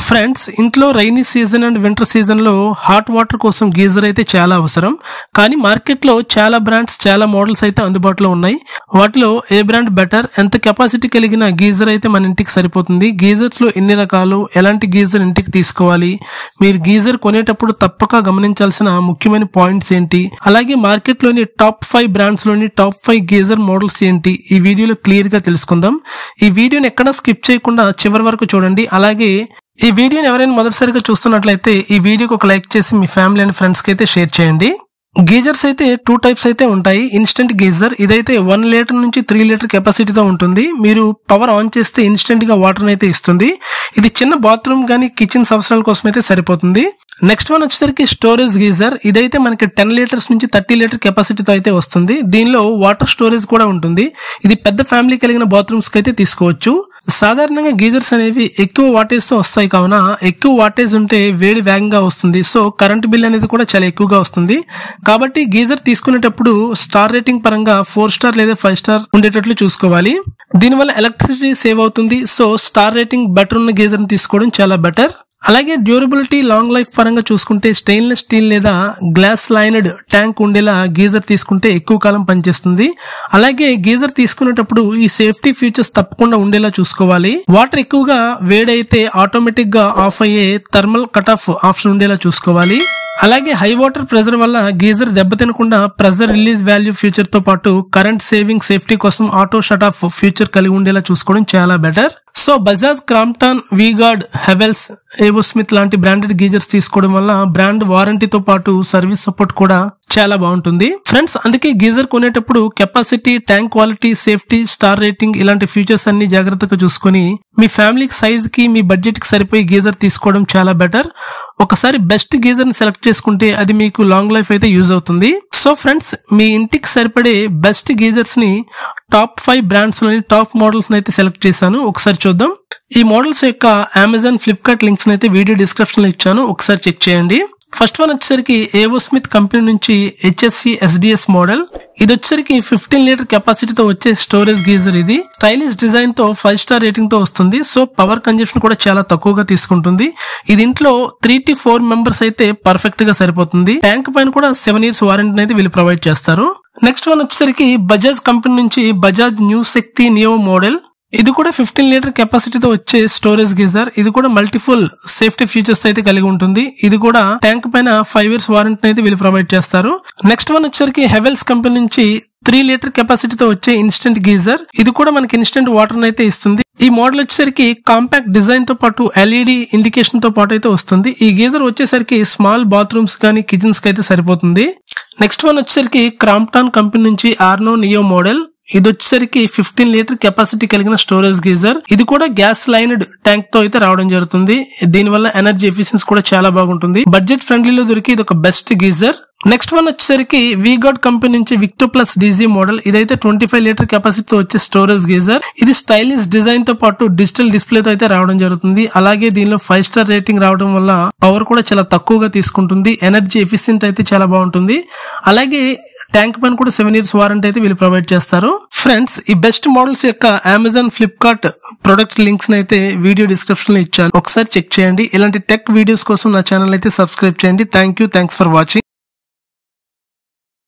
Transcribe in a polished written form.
Friends, ఇంట్లో rainy season and winter season లో hot water కోసం గీజర్ అయితే చాలా అవసరం. కానీ మార్కెట్ లో చాలా బ్రాండ్స్, చాలా మోడల్స్ అయితే అందుబాటులో ఉన్నాయి. వాటిలో ఏ బ్రాండ్ బెటర్, ఎంత కెపాసిటీ కలిగిన గీజర్ అయితే మన ఇంటికి సరిపోతుంది, గీజర్స్ లో ఎన్ని రకాలు, ఎలాంటి గీజర్ ఇంటికి తీసుకోవాలి, మీరు గీజర్ కొనేటప్పుడు తప్పక గమనించాల్సిన ముఖ్యమైన పాయింట్స్ ఏంటి, అలాగే మార్కెట్ లోని టాప్ 5 బ్రాండ్స్ లోని టాప్ 5 గీజర్ మోడల్స్ ఏంటి, ఈ వీడియోలో క్లియర్ గా తెలుసుకుందాం. ఈ వీడియోని ఎక్కడా స్కిప్ చేయకుండా చివరి వరకు చూడండి. అలాగే ఈ వీడియోని ఎవరైనా మొదటిసారిగా చూస్తున్నట్లయితే ఈ వీడియోకి ఒక లైక్ చేసి మీ ఫ్యామిలీ అండ్ ఫ్రెండ్స్ కి అయితే షేర్ చేయండి. గీజర్స్ అయితే 2 టైప్స్ అయితే ఉంటాయి. ఇన్స్టెంట్ గీజర్, ఇదైతే 1 లీటర్ నుంచి 3 లీటర్ కెపాసిటీతో ఉంటుంది. మీరు పవర్ ఆన్ చేస్తే ఇన్స్టెంట్ గా వాటర్ అయితే ఇస్తుంది. ఇది చిన్న బాత్రూమ్ గానీ కిచెన్స్ అవసరాల కోసం అయితే సరిపోతుంది. నెక్స్ట్ వన్ వచ్చేసరికి స్టోరేజ్ గీజర్, ఇదైతే మనకి 10 లీటర్స్ నుంచి 30 లీటర్ కెపాసిటీతో అయితే వస్తుంది. దీనిలో వాటర్ స్టోరేజ్ కూడా ఉంటుంది. ఇది పెద్ద ఫ్యామిలీ కలిగిన బాత్రూమ్స్ కి అయితే తీసుకోవచ్చు. సాధారణంగా గీజర్స్ అనేవి ఎక్కువ వాటేజ్ తో వస్తాయి, కావున ఎక్కువ వాటేజ్ ఉంటే వేడి వేగంగా వస్తుంది. సో కరెంట్ బిల్ అనేది కూడా చాలా ఎక్కువగా వస్తుంది. కాబట్టి గీజర్ తీసుకునేటప్పుడు స్టార్ రేటింగ్ పరంగా 4 స్టార్ లేదా 5 స్టార్ ఉండేటట్లు చూసుకోవాలి. దీనివల్ల ఎలక్ట్రిసిటీ సేవ్ అవుతుంది. సో స్టార్ రేటింగ్ బెటర్ ఉన్న గీజర్ ని తీసుకోవడం చాలా బెటర్. అలాగే డ్యూరబిలిటీ, లాంగ్ లైఫ్ పరంగా చూసుకుంటే స్టెయిన్లెస్ స్టీల్ లేదా గ్లాస్ లైనడ్ ట్యాంక్ ఉండేలా గీజర్ తీసుకుంటే ఎక్కువ కాలం పనిచేస్తుంది. అలాగే గీజర్ తీసుకునేటప్పుడు ఈ సేఫ్టీ ఫీచర్స్ తప్పకుండా ఉండేలా చూసుకోవాలి. వాటర్ ఎక్కువగా వేడైతే ఆటోమేటిక్ గా ఆఫ్ అయ్యే థర్మల్ కట్ ఆఫ్ ఆప్షన్ ఉండేలా చూసుకోవాలి. అలాగే హై వాటర్ ప్రెజర్ వల్ల గీజర్ దెబ్బతినకుండా ప్రెజర్ రిలీజ్ వాల్యూ ఫ్యూచర్ తో పాటు కరెంట్ సేవింగ్ సేఫ్టీ కోసం ఆటో షట్ ఆఫ్ ఫ్యూచర్ కలిగి ఉండేలా చూసుకోవడం చాలా better. So Bajaj, Crompton, V-Guard, Havells, A O Smith లాంటి బ్రాండెడ్ గీజర్స్ తీసుకోవడం వల్ల బ్రాండ్ వారంటీతో పాటు సర్వీస్ సపోర్ట్ కూడా చాలా బాగుంటుంది. ఫ్రెండ్స్, అందుకే గీజర్ కొనేటప్పుడు capacity, tank quality, safety, star rating ఇలాంటి ఫీచర్స్ అన్ని జాగ్రత్తగా చూసుకుని మీ ఫ్యామిలీ సైజ్ కి, మీ బడ్జెట్ కి సరిపోయి గీజర్ తీసుకోవడం చాలా బెటర్. ఒకసారి బెస్ట్ గీజర్ ని సెలెక్ట్ చేసుకుంటే అది మీకు లాంగ్ లైఫ్ అయితే యూజ్ అవుతుంది. సో ఫ్రెండ్స్, మీ ఇంటికి సరిపడే బెస్ట్ గీజర్స్ ని టాప్ 5 బ్రాండ్స్ లోని టాప్ మోడల్స్ అయితే సెలెక్ట్ చేశాను. ఒకసారి చూద్దాం. ఈ మోడల్స్ యొక్క అమెజాన్, ఫ్లిప్కార్ట్ లింక్స్ అయితే వీడియో డిస్క్రిప్షన్ లో ఇచ్చాను, ఒకసారి చెక్ చేయండి. ఫస్ట్ వన్ వచ్చేసరికి ఏవోస్మిత్ కంపెనీ నుంచి HSC SDS మోడల్. ఇది వచ్చేసరికి 15 లీటర్ కెపాసిటీతో వచ్చే స్టోరేజ్ గీజర్. ఇది స్టైలిష్ డిజైన్ తో 5 స్టార్ రేటింగ్ తో వస్తుంది. సో పవర్ కన్జంప్షన్ కూడా చాలా తక్కువగా తీసుకుంటుంది. ఇది ఇంట్లో 3 to 4 మెంబర్స్ అయితే పర్ఫెక్ట్ గా సరిపోతుంది. ట్యాంక్ పైన కూడా 7 years వారంటీ అయితే వీళ్ళు ప్రొవైడ్ చేస్తారు. నెక్స్ట్ వన్ వచ్చేసరికి బజాజ్ కంపెనీ నుంచి బజాజ్ న్యూ శక్తి నియో మోడల్. ఇది కూడా 15 లీటర్ కెపాసిటీతో వచ్చే స్టోరేజ్ గీజర్. ఇది కూడా మల్టిపుల్ సేఫ్టీ ఫీచర్స్ అయితే కలిగి ఉంటుంది. ఇది కూడా ట్యాంక్ పైన 5 years వారంటీ అయితే వీళ్ళు ప్రొవైడ్ చేస్తారు. నెక్స్ట్ వన్ వచ్చేసరికి హెవెల్స్ కంపెనీ నుంచి 3 లీటర్ కెపాసిటీతో వచ్చే ఇన్స్టెంట్ గీజర్. ఇది కూడా మనకి ఇన్స్టెంట్ వాటర్ అయితే ఇస్తుంది. ఈ మోడల్ వచ్చేసరికి కాంపాక్ట్ డిజైన్ తో పాటు LED ఇండికేషన్ తో పాటు అయితే వస్తుంది. ఈ గీజర్ వచ్చేసరికి స్మాల్ బాత్రూమ్స్ కానీ కిచెన్స్ కి అయితే సరిపోతుంది. నెక్స్ట్ వన్ వచ్చేసరికి క్రాంప్టన్ కంపెనీ నుంచి ఆర్నో నియో మోడల్. ఇది వచ్చేసరికి 15 లీటర్ కెపాసిటీ కలిగిన స్టోరేజ్ గీజర్. ఇది కూడా గ్యాస్ లైన్డ్ ట్యాంక్ తో అయితే రావడం జరుగుతుంది. దీనివల్ల ఎనర్జీ ఎఫిషియన్సీ కూడా చాలా బాగుంటుంది. బడ్జెట్ ఫ్రెండ్లీలో దొరికి ఇది ఒక బెస్ట్ గీజర్. నెక్స్ట్ వన్ వచ్చేసరికి వీగార్డ్ కంపెనీ నుంచి విక్టో ప్లస్ DG మోడల్. ఇదైతే 25 లీటర్ కెపాసిటీతో వచ్చే స్టోరేజ్ గీజర్. ఇది స్టైలిష్ డిజైన్ తో పాటు డిజిటల్ డిస్ప్లే తో అయితే రావడం జరుగుతుంది. అలాగే దీనిలో 5 స్టార్ రేటింగ్ రావడం వల్ల పవర్ కూడా చాలా తక్కువగా తీసుకుంటుంది. ఎనర్జీ ఎఫిషియెంట్ అయితే చాలా బాగుంటుంది. అలాగే ట్యాంక్ పైన కూడా 7 years వారంటీ అయితే వీళ్ళు ప్రొవైడ్ చేస్తారు. ఫ్రెండ్స్, ఈ బెస్ట్ మోడల్స్ యొక్క అమెజాన్, ఫ్లిప్కార్ట్ ప్రొడక్ట్ లింక్స్ అయితే వీడియో డిస్క్రిప్షన్ లో ఇచ్చాను, ఒకసారి చెక్ చేయండి. ఇలాంటి టెక్ వీడియోస్ కోసం నా ఛానల్ అయితే సబ్స్క్రైబ్ చేయండి. Thanks for watching.